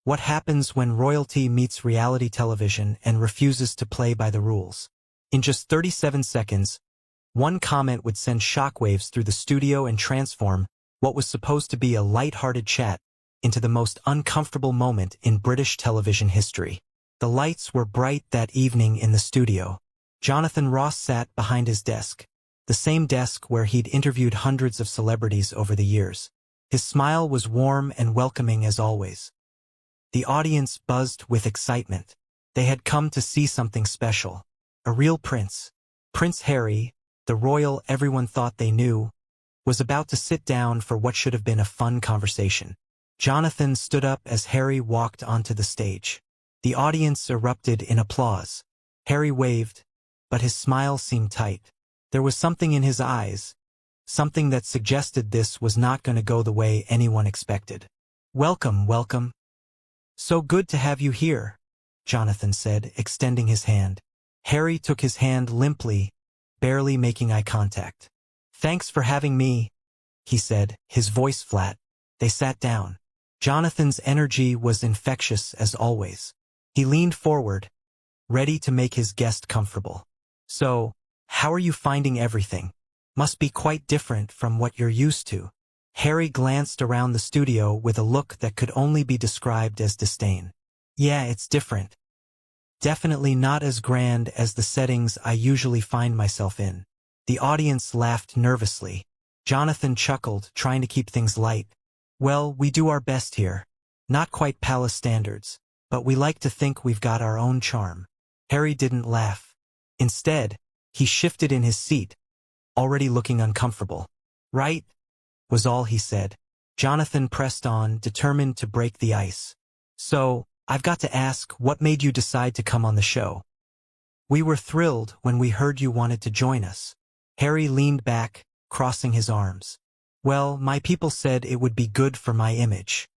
What happens when royalty meets reality television and refuses to play by the rules? In just 37 seconds, one comment would send shockwaves through the studio and transform what was supposed to be a light-hearted chat into the most uncomfortable moment in British television history. The lights were bright that evening in the studio. Jonathan Ross sat behind his desk, the same desk where he'd interviewed hundreds of celebrities over the years. His smile was warm and welcoming as always. The audience buzzed with excitement. They had come to see something special. A real prince. Prince Harry, the royal everyone thought they knew, was about to sit down for what should have been a fun conversation. Jonathan stood up as Harry walked onto the stage. The audience erupted in applause. Harry waved, but his smile seemed tight. There was something in his eyes, something that suggested this was not going to go the way anyone expected. "Welcome, welcome. So good to have you here," Jonathan said, extending his hand. Harry took his hand limply, barely making eye contact. "Thanks for having me," he said, his voice flat. They sat down. Jonathan's energy was infectious as always. He leaned forward, ready to make his guest comfortable. "So, how are you finding everything? Must be quite different from what you're used to." Harry glanced around the studio with a look that could only be described as disdain. "Yeah, it's different. Definitely not as grand as the settings I usually find myself in." The audience laughed nervously. Jonathan chuckled, trying to keep things light. "Well, we do our best here. Not quite palace standards, but we like to think we've got our own charm." Harry didn't laugh. Instead, he shifted in his seat, already looking uncomfortable. "Right?" was all he said. Jonathan pressed on, determined to break the ice. "So, I've got to ask, what made you decide to come on the show?" "We were thrilled when we heard you wanted to join us." Harry leaned back, crossing his arms. "Well, my people said it would be good for my image.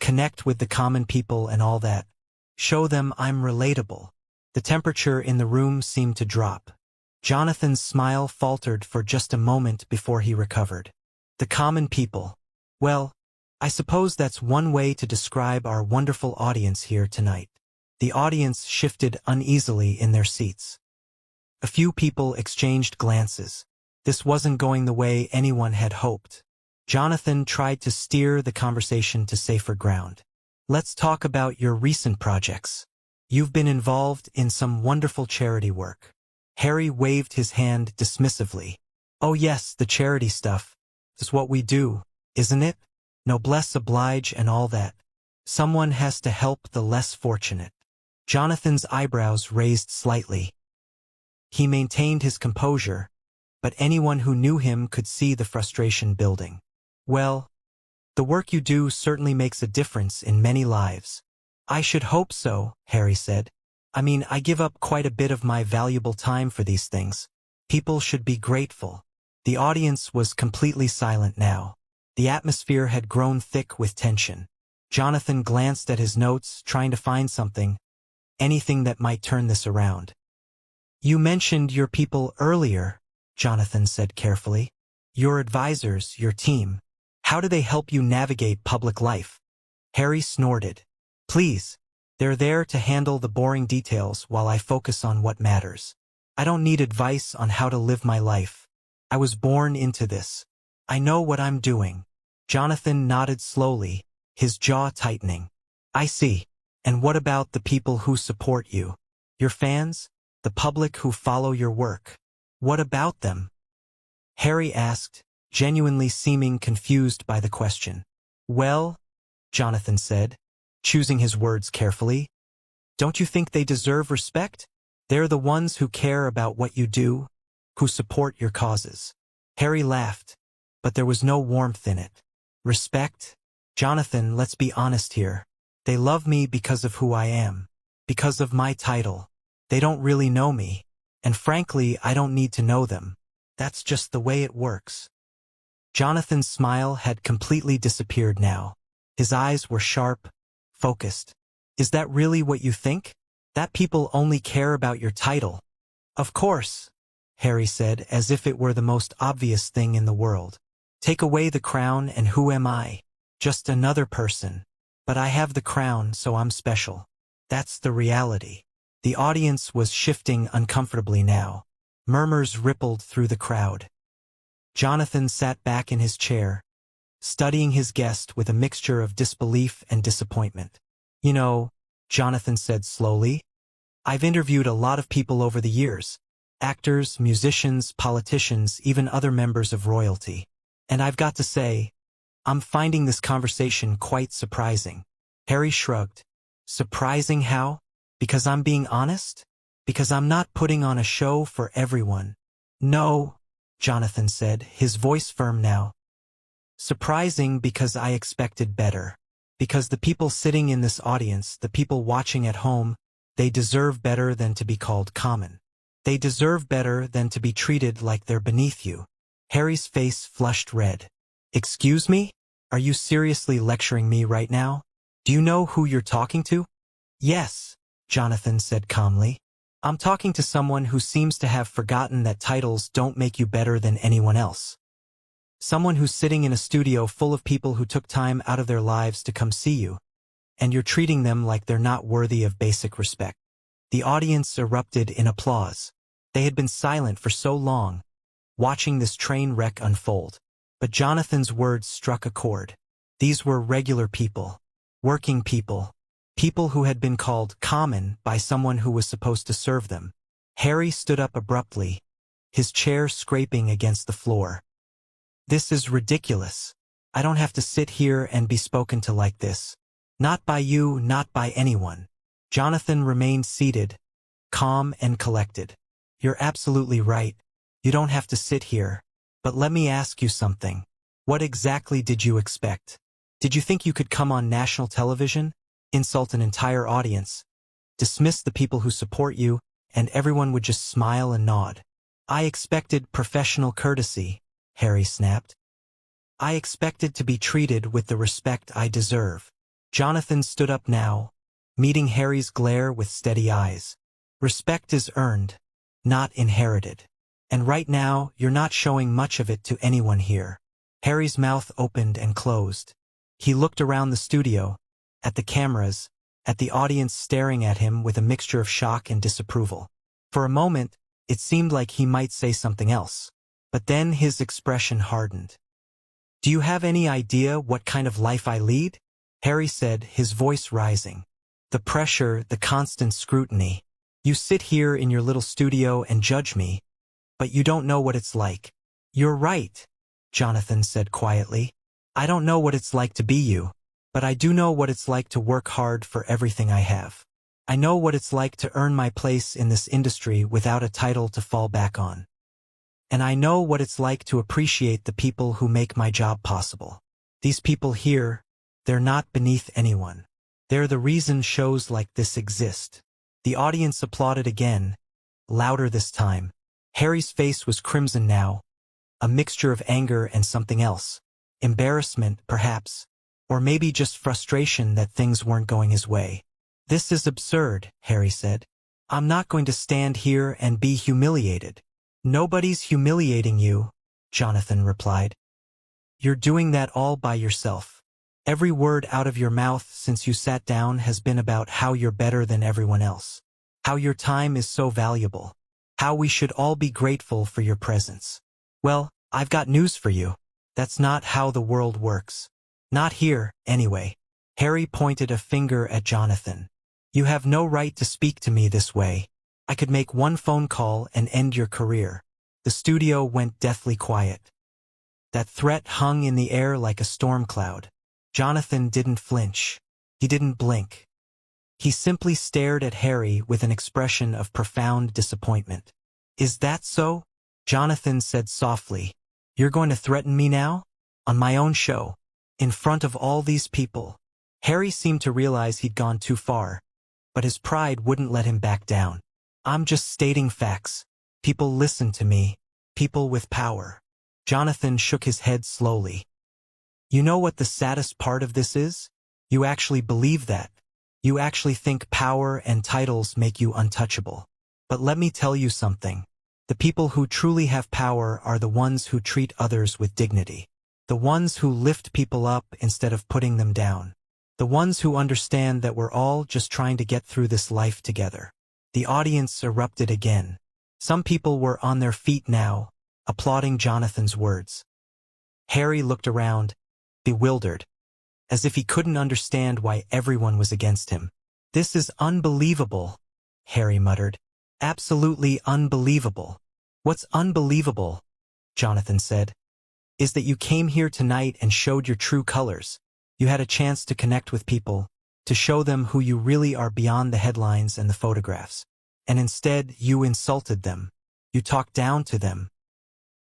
Connect with the common people and all that. Show them I'm relatable." The temperature in the room seemed to drop. Jonathan's smile faltered for just a moment before he recovered. "The common people. Well, I suppose that's one way to describe our wonderful audience here tonight." The audience shifted uneasily in their seats. A few people exchanged glances. This wasn't going the way anyone had hoped. Jonathan tried to steer the conversation to safer ground. "Let's talk about your recent projects. You've been involved in some wonderful charity work." Harry waved his hand dismissively. "Oh yes, the charity stuff. It's what we do, isn't it? Noblesse oblige and all that. Someone has to help the less fortunate." Jonathan's eyebrows raised slightly. He maintained his composure, but anyone who knew him could see the frustration building. "Well, the work you do certainly makes a difference in many lives." "I should hope so," Harry said. "I mean, I give up quite a bit of my valuable time for these things. People should be grateful." The audience was completely silent now. The atmosphere had grown thick with tension. Jonathan glanced at his notes, trying to find anything that might turn this around. "You mentioned your people earlier," Jonathan said carefully. "Your advisors, your team. How do they help you navigate public life?" Harry snorted. "Please. They're there to handle the boring details while I focus on what matters. I don't need advice on how to live my life. I was born into this. I know what I'm doing." Jonathan nodded slowly, his jaw tightening. "I see. And what about the people who support you? Your fans? The public who follow your work? What about them?" Harry asked, genuinely seeming confused by the question. "Well," Jonathan said, choosing his words carefully, "don't you think they deserve respect? They're the ones who care about what you do, who support your causes." Harry laughed, but there was no warmth in it. "Respect? Jonathan, let's be honest here. They love me because of who I am, because of my title. They don't really know me, and frankly, I don't need to know them. That's just the way it works." Jonathan's smile had completely disappeared now. His eyes were sharp, focused. "Is that really what you think? That people only care about your title?" "Of course," Harry said, as if it were the most obvious thing in the world. "Take away the crown and who am I? Just another person. But I have the crown, so I'm special. That's the reality. The audience was shifting uncomfortably now. Murmurs rippled through the crowd. Jonathan sat back in his chair, studying his guest with a mixture of disbelief and disappointment. You know, Jonathan said slowly, I've interviewed a lot of people over the years. Actors, musicians, politicians, even other members of royalty. And I've got to say, I'm finding this conversation quite surprising. Harry shrugged. Surprising how? Because I'm being honest? Because I'm not putting on a show for everyone. No, Jonathan said, his voice firm now. Surprising because I expected better. Because the people sitting in this audience, the people watching at home, they deserve better than to be called common. They deserve better than to be treated like they're beneath you. Harry's face flushed red. Excuse me? Are you seriously lecturing me right now? Do you know who you're talking to? Yes, Jonathan said calmly. I'm talking to someone who seems to have forgotten that titles don't make you better than anyone else. Someone who's sitting in a studio full of people who took time out of their lives to come see you, and you're treating them like they're not worthy of basic respect. The audience erupted in applause. They had been silent for so long, watching this train wreck unfold. But Jonathan's words struck a chord. These were regular people, working people, people who had been called common by someone who was supposed to serve them. Harry stood up abruptly, his chair scraping against the floor. This is ridiculous. I don't have to sit here and be spoken to like this. Not by you, not by anyone. Jonathan remained seated, calm and collected. You're absolutely right. You don't have to sit here. But let me ask you something. What exactly did you expect? Did you think you could come on national television, insult an entire audience, dismiss the people who support you, and everyone would just smile and nod? I expected professional courtesy, Harry snapped. I expected to be treated with the respect I deserve. Jonathan stood up now, meeting Harry's glare with steady eyes. Respect is earned, not inherited. And right now, you're not showing much of it to anyone here. Harry's mouth opened and closed. He looked around the studio, at the cameras, at the audience staring at him with a mixture of shock and disapproval. For a moment, it seemed like he might say something else. But then his expression hardened. Do you have any idea what kind of life I lead? Harry said, his voice rising. The pressure, the constant scrutiny. You sit here in your little studio and judge me, but you don't know what it's like. You're right, Jonathan said quietly. I don't know what it's like to be you, but I do know what it's like to work hard for everything I have. I know what it's like to earn my place in this industry without a title to fall back on. And I know what it's like to appreciate the people who make my job possible. These people here, they're not beneath anyone. They're the reason shows like this exist. The audience applauded again, louder this time. Harry's face was crimson now, a mixture of anger and something else. Embarrassment, perhaps, or maybe just frustration that things weren't going his way. This is absurd, Harry said. I'm not going to stand here and be humiliated. Nobody's humiliating you, Jonathan replied. You're doing that all by yourself. Every word out of your mouth since you sat down has been about how you're better than everyone else, how your time is so valuable, how we should all be grateful for your presence. Well, I've got news for you. That's not how the world works. Not here, anyway. Harry pointed a finger at Jonathan. You have no right to speak to me this way. I could make one phone call and end your career. The studio went deathly quiet. That threat hung in the air like a storm cloud. Jonathan didn't flinch. He didn't blink. He simply stared at Harry with an expression of profound disappointment. Is that so? Jonathan said softly. You're going to threaten me now? On my own show? In front of all these people? Harry seemed to realize he'd gone too far, but his pride wouldn't let him back down. I'm just stating facts. People listen to me. People with power. Jonathan shook his head slowly. You know what the saddest part of this is? You actually believe that. You actually think power and titles make you untouchable. But let me tell you something. The people who truly have power are the ones who treat others with dignity. The ones who lift people up instead of putting them down. The ones who understand that we're all just trying to get through this life together. The audience erupted again. Some people were on their feet now, applauding Jonathan's words. Harry looked around, bewildered, as if he couldn't understand why everyone was against him. "This is unbelievable," Harry muttered. "Absolutely unbelievable." "What's unbelievable," Jonathan said, "is that you came here tonight and showed your true colors. You had a chance to connect with people, to show them who you really are beyond the headlines and the photographs. And instead, you insulted them. You talked down to them.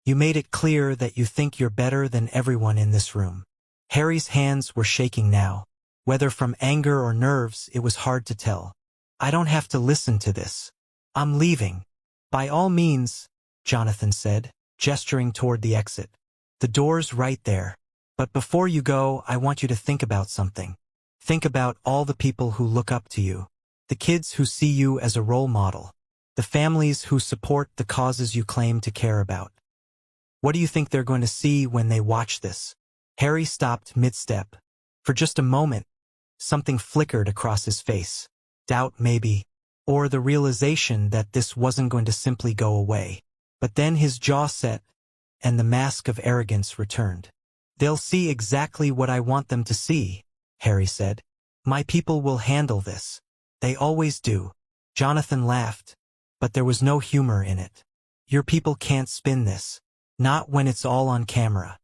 You made it clear that you think you're better than everyone in this room." Harry's hands were shaking now. Whether from anger or nerves, it was hard to tell. "I don't have to listen to this. I'm leaving." "By all means," Jonathan said, gesturing toward the exit. "The door's right there. But before you go, I want you to think about something. Think about all the people who look up to you. The kids who see you as a role model. The families who support the causes you claim to care about. What do you think they're going to see when they watch this?" Harry stopped mid-step. For just a moment, something flickered across his face. Doubt, maybe, or the realization that this wasn't going to simply go away. But then his jaw set, and the mask of arrogance returned. "They'll see exactly what I want them to see," Harry said. "My people will handle this. They always do." Jonathan laughed, but there was no humor in it. "Your people can't spin this. Not when it's all on camera.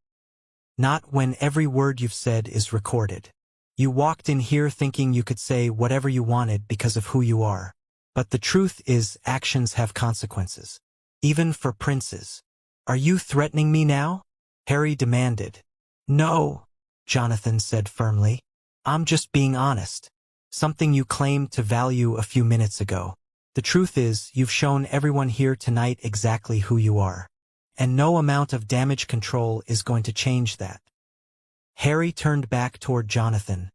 Not when every word you've said is recorded. You walked in here thinking you could say whatever you wanted because of who you are. But the truth is, actions have consequences. Even for princes." "Are you threatening me now?" Harry demanded. "No," Jonathan said firmly. "I'm just being honest. Something you claimed to value a few minutes ago. The truth is, you've shown everyone here tonight exactly who you are. And no amount of damage control is going to change that." Harry turned back toward Jonathan,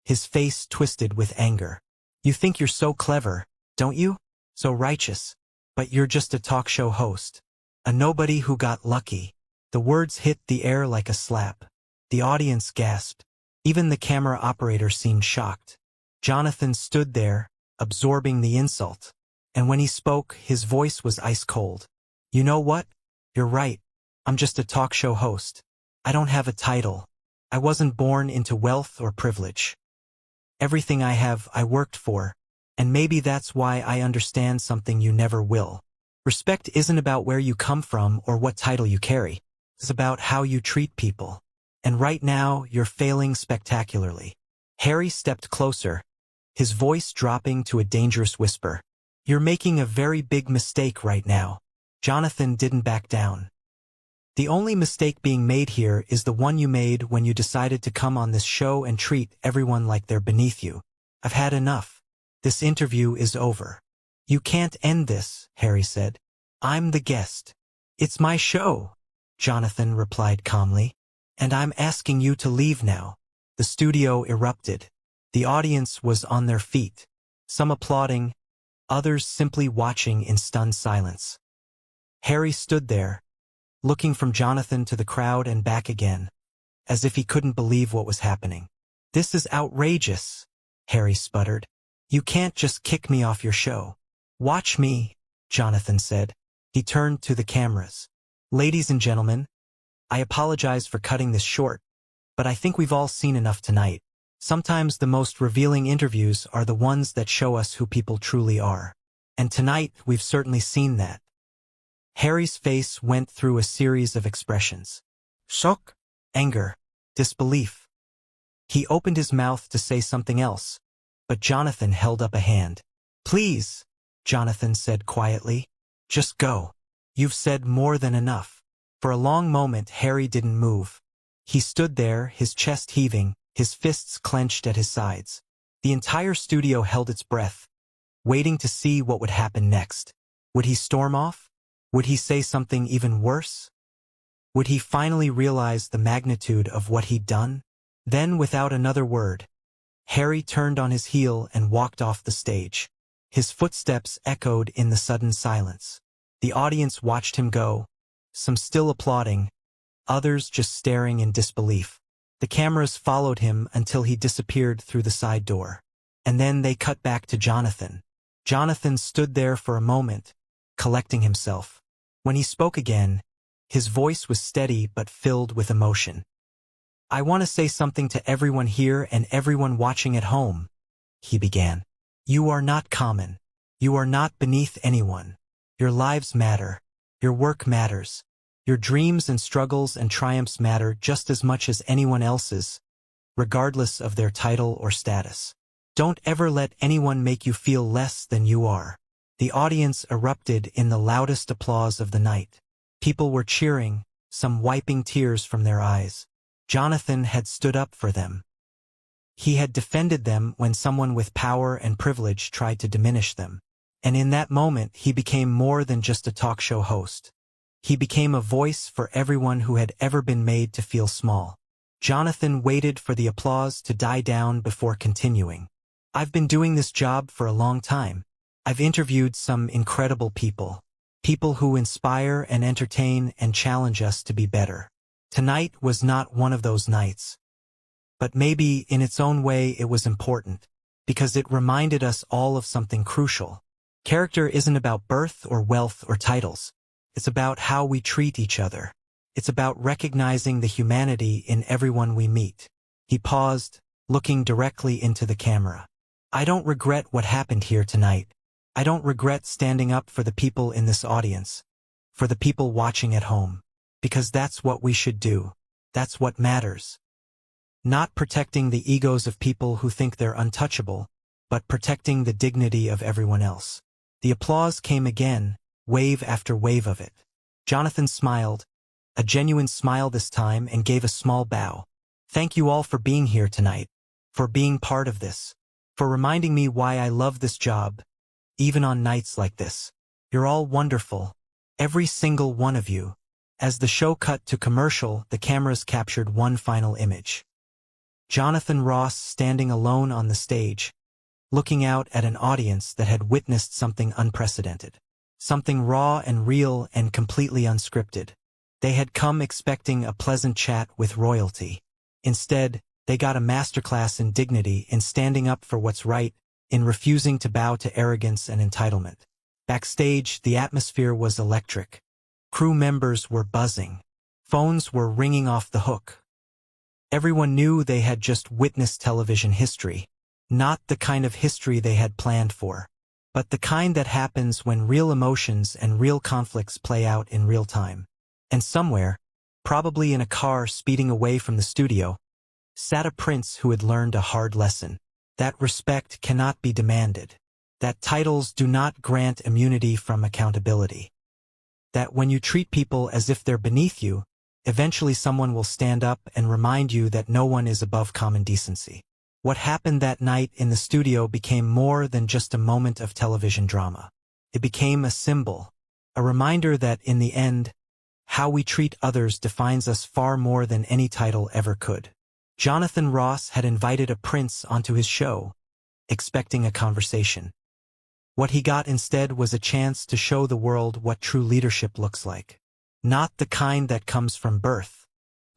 his face twisted with anger. "You think you're so clever, don't you? So righteous. But you're just a talk show host. A nobody who got lucky." The words hit the air like a slap. The audience gasped. Even the camera operator seemed shocked. Jonathan stood there, absorbing the insult. And when he spoke, his voice was ice cold. "You know what? You're right. I'm just a talk show host. I don't have a title. I wasn't born into wealth or privilege. Everything I have, I worked for. And maybe that's why I understand something you never will. Respect isn't about where you come from or what title you carry. It's about how you treat people. And right now, you're failing spectacularly." Harry stepped closer, his voice dropping to a dangerous whisper. "You're making a very big mistake right now." Jonathan didn't back down. "The only mistake being made here is the one you made when you decided to come on this show and treat everyone like they're beneath you. I've had enough. This interview is over." "You can't end this," Harry said. "I'm the guest." "It's my show," Jonathan replied calmly. "And I'm asking you to leave now." The studio erupted. The audience was on their feet, some applauding, others simply watching in stunned silence. Harry stood there, looking from Jonathan to the crowd and back again, as if he couldn't believe what was happening. "This is outrageous," Harry sputtered. "You can't just kick me off your show." "Watch me," Jonathan said. He turned to the cameras. "Ladies and gentlemen, I apologize for cutting this short, but I think we've all seen enough tonight. Sometimes the most revealing interviews are the ones that show us who people truly are. And tonight, we've certainly seen that." Harry's face went through a series of expressions. Shock, anger, disbelief. He opened his mouth to say something else, but Jonathan held up a hand. "Please," Jonathan said quietly. "Just go. You've said more than enough." For a long moment, Harry didn't move. He stood there, his chest heaving, his fists clenched at his sides. The entire studio held its breath, waiting to see what would happen next. Would he storm off? Would he say something even worse? Would he finally realize the magnitude of what he'd done? Then, without another word, Harry turned on his heel and walked off the stage. His footsteps echoed in the sudden silence. The audience watched him go, some still applauding, others just staring in disbelief. The cameras followed him until he disappeared through the side door. And then they cut back to Jonathan. Jonathan stood there for a moment, collecting himself. When he spoke again, his voice was steady but filled with emotion. "I want to say something to everyone here and everyone watching at home," he began. "You are not common. You are not beneath anyone. Your lives matter. Your work matters. Your dreams and struggles and triumphs matter just as much as anyone else's, regardless of their title or status. Don't ever let anyone make you feel less than you are." The audience erupted in the loudest applause of the night. People were cheering, some wiping tears from their eyes. Jonathan had stood up for them. He had defended them when someone with power and privilege tried to diminish them. And in that moment he became more than just a talk show host. He became a voice for everyone who had ever been made to feel small. Jonathan waited for the applause to die down before continuing. "I've been doing this job for a long time. I've interviewed some incredible people. People who inspire and entertain and challenge us to be better. Tonight was not one of those nights. But maybe in its own way it was important, because it reminded us all of something crucial. Character isn't about birth or wealth or titles. It's about how we treat each other. It's about recognizing the humanity in everyone we meet." He paused, looking directly into the camera. "I don't regret what happened here tonight. I don't regret standing up for the people in this audience, for the people watching at home, because that's what we should do. That's what matters. Not protecting the egos of people who think they're untouchable, but protecting the dignity of everyone else." The applause came again, wave after wave of it. Jonathan smiled, a genuine smile this time, and gave a small bow. "Thank you all for being here tonight, for being part of this, for reminding me why I love this job, even on nights like this. You're all wonderful, every single one of you." As the show cut to commercial, the cameras captured one final image. Jonathan Ross standing alone on the stage, looking out at an audience that had witnessed something unprecedented. Something raw and real and completely unscripted. They had come expecting a pleasant chat with royalty. Instead, they got a masterclass in dignity, in standing up for what's right, in refusing to bow to arrogance and entitlement. Backstage, the atmosphere was electric. Crew members were buzzing. Phones were ringing off the hook. Everyone knew they had just witnessed television history. Not the kind of history they had planned for, but the kind that happens when real emotions and real conflicts play out in real time. And somewhere, probably in a car speeding away from the studio, sat a prince who had learned a hard lesson. That respect cannot be demanded. That titles do not grant immunity from accountability. That when you treat people as if they're beneath you, eventually someone will stand up and remind you that no one is above common decency. What happened that night in the studio became more than just a moment of television drama. It became a symbol, a reminder that in the end, how we treat others defines us far more than any title ever could. Jonathan Ross had invited a prince onto his show, expecting a conversation. What he got instead was a chance to show the world what true leadership looks like. Not the kind that comes from birth,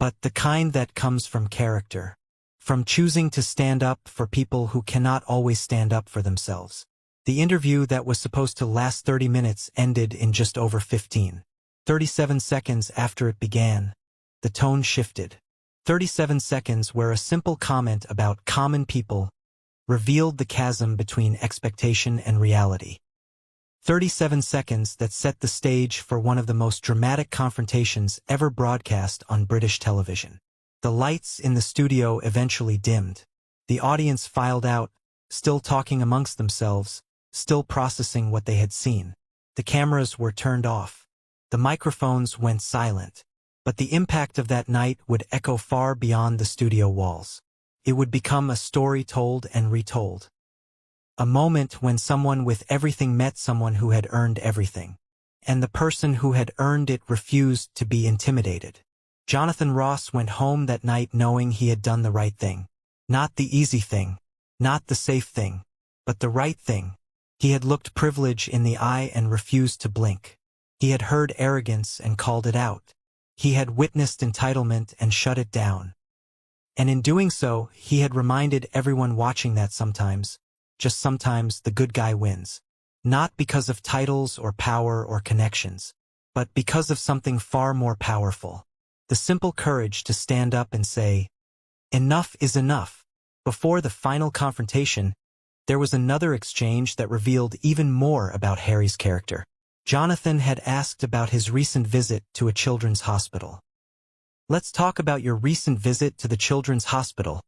but the kind that comes from character. From choosing to stand up for people who cannot always stand up for themselves. The interview that was supposed to last 30 minutes ended in just over 15. 37 seconds after it began, the tone shifted. 37 seconds where a simple comment about common people revealed the chasm between expectation and reality. 37 seconds that set the stage for one of the most dramatic confrontations ever broadcast on British television. The lights in the studio eventually dimmed. The audience filed out, still talking amongst themselves, still processing what they had seen. The cameras were turned off. The microphones went silent. But the impact of that night would echo far beyond the studio walls. It would become a story told and retold. A moment when someone with everything met someone who had earned everything. And the person who had earned it refused to be intimidated. Jonathan Ross went home that night knowing he had done the right thing. Not the easy thing, not the safe thing, but the right thing. He had looked privilege in the eye and refused to blink. He had heard arrogance and called it out. He had witnessed entitlement and shut it down. And in doing so, he had reminded everyone watching that sometimes, just sometimes, the good guy wins. Not because of titles or power or connections, but because of something far more powerful. The simple courage to stand up and say, "Enough is enough." Before the final confrontation, there was another exchange that revealed even more about Harry's character. Jonathan had asked about his recent visit to a children's hospital. "Let's talk about your recent visit to the children's hospital,"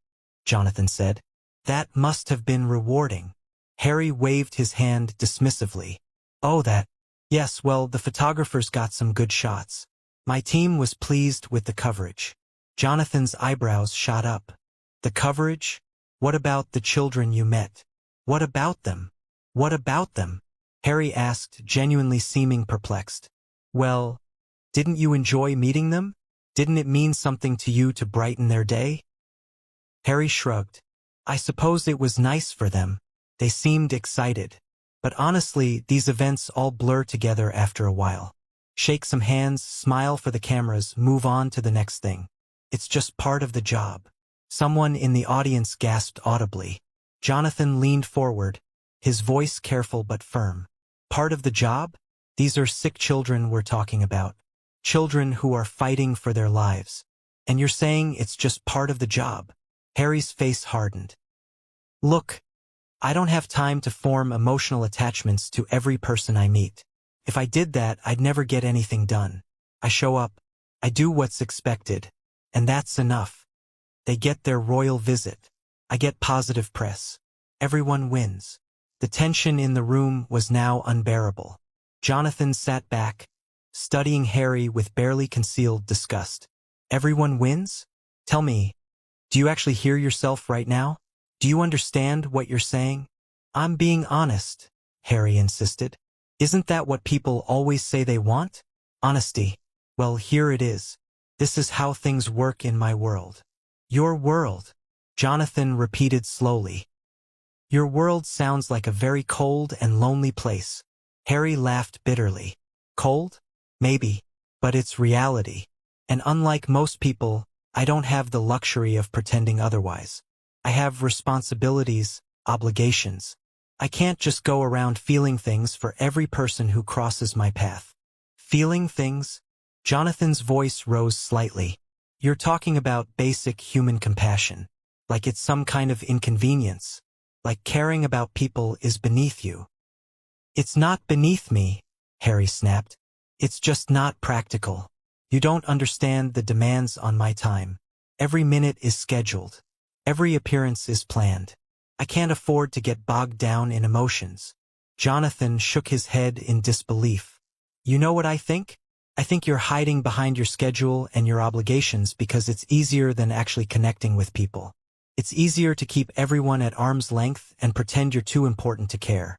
Jonathan said. "That must have been rewarding." Harry waved his hand dismissively. "Oh, that. Yes, well, the photographers got some good shots. My team was pleased with the coverage." Jonathan's eyebrows shot up. "The coverage? What about the children you met? What about them? What about them?" Harry asked, genuinely seeming perplexed. "Well, didn't you enjoy meeting them? Didn't it mean something to you to brighten their day?" Harry shrugged. "I suppose it was nice for them. They seemed excited. But honestly, these events all blur together after a while. Shake some hands, smile for the cameras, move on to the next thing. It's just part of the job." Someone in the audience gasped audibly. Jonathan leaned forward, his voice careful but firm. "Part of the job? These are sick children we're talking about. Children who are fighting for their lives. And you're saying it's just part of the job?" Harry's face hardened. "Look, I don't have time to form emotional attachments to every person I meet. If I did that, I'd never get anything done. I show up, I do what's expected, and that's enough. They get their royal visit. I get positive press. Everyone wins." The tension in the room was now unbearable. Jonathan sat back, studying Harry with barely concealed disgust. "Everyone wins? Tell me, do you actually hear yourself right now? Do you understand what you're saying?" "I'm being honest," Harry insisted. "Isn't that what people always say they want? Honesty. Well, here it is. This is how things work in my world." "Your world," Jonathan repeated slowly. "Your world sounds like a very cold and lonely place." Harry laughed bitterly. "Cold? Maybe. But it's reality. And unlike most people, I don't have the luxury of pretending otherwise. I have responsibilities, obligations. I can't just go around feeling things for every person who crosses my path." "Feeling things?" Jonathan's voice rose slightly. "You're talking about basic human compassion. Like it's some kind of inconvenience. Like caring about people is beneath you." "It's not beneath me," Harry snapped. "It's just not practical. You don't understand the demands on my time. Every minute is scheduled. Every appearance is planned. I can't afford to get bogged down in emotions." Jonathan shook his head in disbelief. "You know what I think? I think you're hiding behind your schedule and your obligations because it's easier than actually connecting with people. It's easier to keep everyone at arm's length and pretend you're too important to care."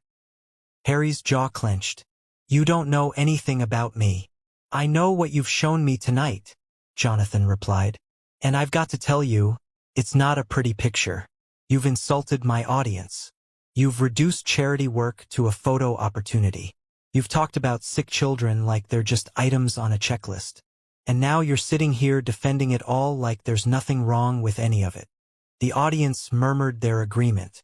Harry's jaw clenched. "You don't know anything about me." "I know what you've shown me tonight," Jonathan replied. "And I've got to tell you, it's not a pretty picture. You've insulted my audience. You've reduced charity work to a photo opportunity. You've talked about sick children like they're just items on a checklist. And now you're sitting here defending it all like there's nothing wrong with any of it." The audience murmured their agreement.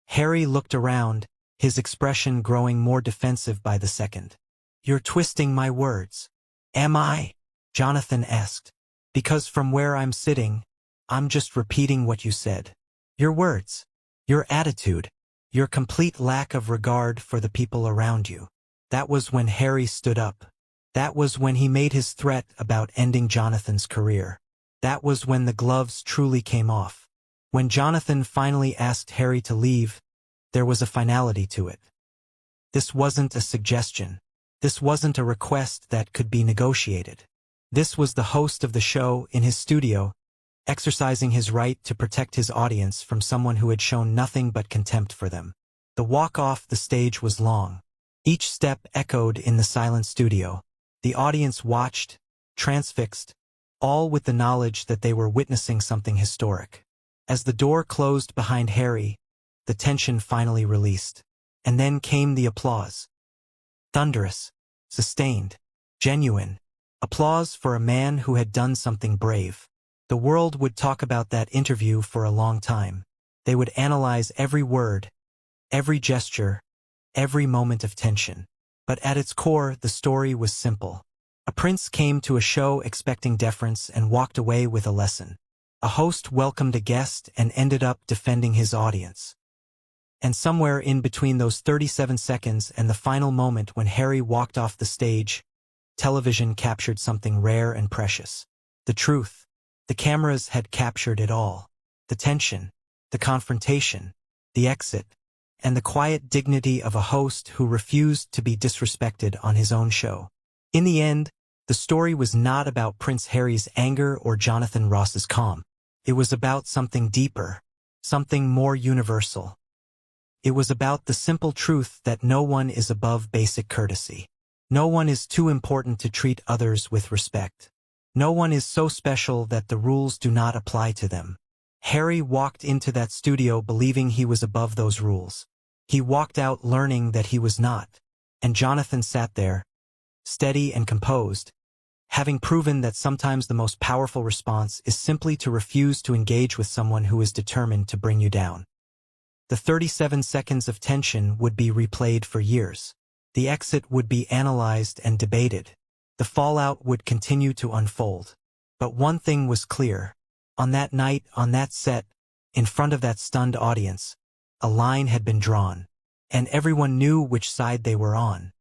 Harry looked around, his expression growing more defensive by the second. "You're twisting my words." "Am I?" Jonathan asked. "Because from where I'm sitting, I'm just repeating what you said. Your words, your attitude, your complete lack of regard for the people around you." That was when Harry stood up. That was when he made his threat about ending Jonathan's career. That was when the gloves truly came off. When Jonathan finally asked Harry to leave, there was a finality to it. This wasn't a suggestion. This wasn't a request that could be negotiated. This was the host of the show in his studio, exercising his right to protect his audience from someone who had shown nothing but contempt for them. The walk off the stage was long. Each step echoed in the silent studio. The audience watched, transfixed, all with the knowledge that they were witnessing something historic. As the door closed behind Harry, the tension finally released. And then came the applause. Thunderous, sustained, genuine. Applause for a man who had done something brave. The world would talk about that interview for a long time. They would analyze every word, every gesture, every moment of tension. But at its core, the story was simple. A prince came to a show expecting deference and walked away with a lesson. A host welcomed a guest and ended up defending his audience. And somewhere in between those 37 seconds and the final moment when Harry walked off the stage, television captured something rare and precious. The truth. The cameras had captured it all. The tension, the confrontation, the exit, and the quiet dignity of a host who refused to be disrespected on his own show. In the end, the story was not about Prince Harry's anger or Jonathan Ross's calm. It was about something deeper, something more universal. It was about the simple truth that no one is above basic courtesy. No one is too important to treat others with respect. No one is so special that the rules do not apply to them. Harry walked into that studio believing he was above those rules. He walked out learning that he was not. And Jonathan sat there, steady and composed, having proven that sometimes the most powerful response is simply to refuse to engage with someone who is determined to bring you down. The 37 seconds of tension would be replayed for years. The exit would be analyzed and debated. The fallout would continue to unfold. But one thing was clear. On that night, on that set, in front of that stunned audience, a line had been drawn, and everyone knew which side they were on.